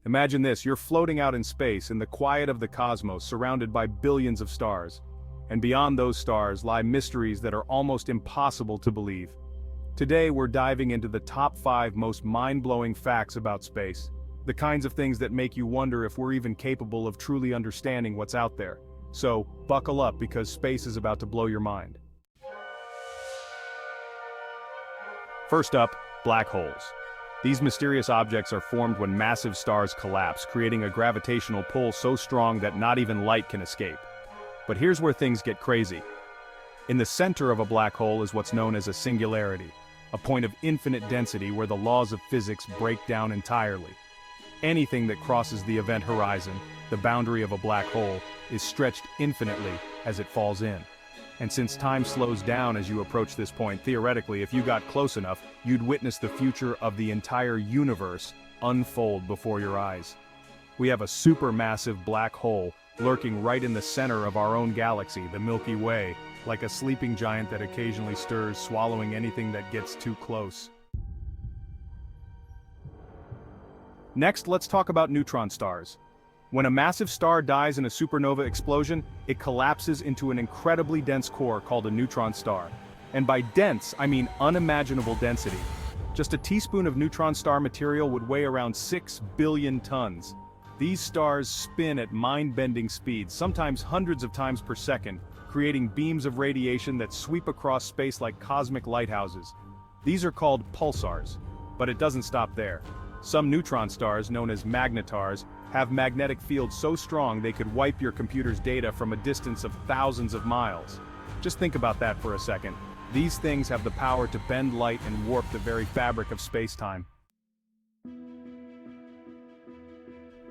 Imagine this, you're floating out in space in the quiet of the cosmos surrounded by billions of stars. And beyond those stars lie mysteries that are almost impossible to believe. Today we're diving into the top 5 most mind-blowing facts about space. The kinds of things that make you wonder if we're even capable of truly understanding what's out there. So, buckle up because space is about to blow your mind. First up, black holes. These mysterious objects are formed when massive stars collapse, creating a gravitational pull so strong that not even light can escape. But here's where things get crazy. In the center of a black hole is what's known as a singularity, a point of infinite density where the laws of physics break down entirely. Anything that crosses the event horizon, the boundary of a black hole, is stretched infinitely as it falls in. And since time slows down as you approach this point, theoretically, if you got close enough, you'd witness the future of the entire universe unfold before your eyes. We have a supermassive black hole lurking right in the center of our own galaxy, the Milky Way, like a sleeping giant that occasionally stirs, swallowing anything that gets too close. Next, let's talk about neutron stars. When a massive star dies in a supernova explosion, it collapses into an incredibly dense core called a neutron star. And by dense, I mean unimaginable density. Just a teaspoon of neutron star material would weigh around 6 billion tons. These stars spin at mind-bending speeds, sometimes hundreds of times per second, creating beams of radiation that sweep across space like cosmic lighthouses. These are called pulsars. But it doesn't stop there. Some neutron stars, known as magnetars, have magnetic fields so strong they could wipe your computer's data from a distance of thousands of miles. Just think about that for a second. These things have the power to bend light and warp the very fabric of space-time.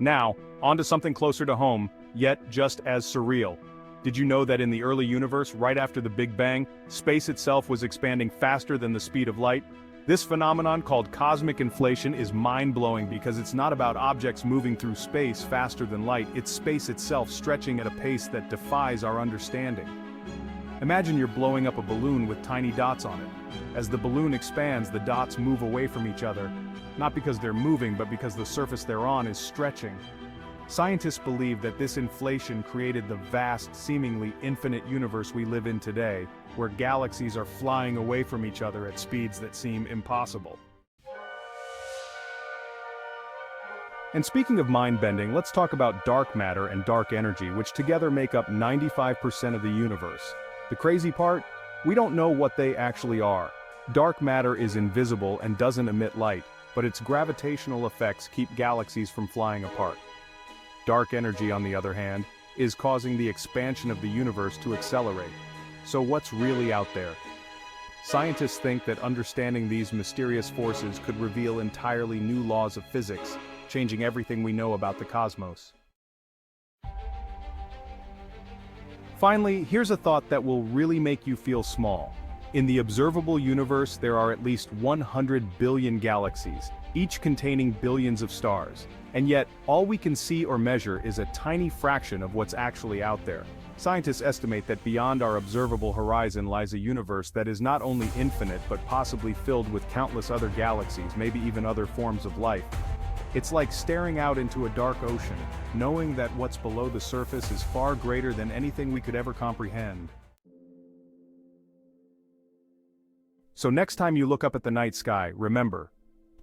Now, on to something closer to home, yet just as surreal. Did you know that in the early universe, right after the Big Bang, space itself was expanding faster than the speed of light? This phenomenon, called cosmic inflation, is mind-blowing because it's not about objects moving through space faster than light, it's space itself stretching at a pace that defies our understanding. Imagine you're blowing up a balloon with tiny dots on it. As the balloon expands, the dots move away from each other, not because they're moving, but because the surface they're on is stretching. Scientists believe that this inflation created the vast, seemingly infinite universe we live in today, where galaxies are flying away from each other at speeds that seem impossible. And speaking of mind-bending, let's talk about dark matter and dark energy, which together make up 95% of the universe. The crazy part? We don't know what they actually are. Dark matter is invisible and doesn't emit light, but its gravitational effects keep galaxies from flying apart. Dark energy, on the other hand, is causing the expansion of the universe to accelerate. So what's really out there? Scientists think that understanding these mysterious forces could reveal entirely new laws of physics, changing everything we know about the cosmos. Finally, here's a thought that will really make you feel small. In the observable universe, there are at least 100 billion galaxies, each containing billions of stars. And yet, all we can see or measure is a tiny fraction of what's actually out there. Scientists estimate that beyond our observable horizon lies a universe that is not only infinite but possibly filled with countless other galaxies, maybe even other forms of life. It's like staring out into a dark ocean, knowing that what's below the surface is far greater than anything we could ever comprehend. So next time you look up at the night sky, remember,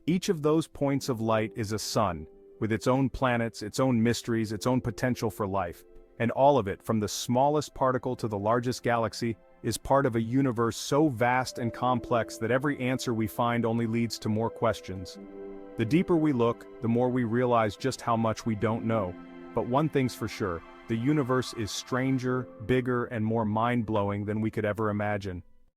each of those points of light is a sun, with its own planets, its own mysteries, its own potential for life. And all of it, from the smallest particle to the largest galaxy, is part of a universe so vast and complex that every answer we find only leads to more questions. The deeper we look, the more we realize just how much we don't know. But one thing's for sure, the universe is stranger, bigger, and more mind-blowing than we could ever imagine.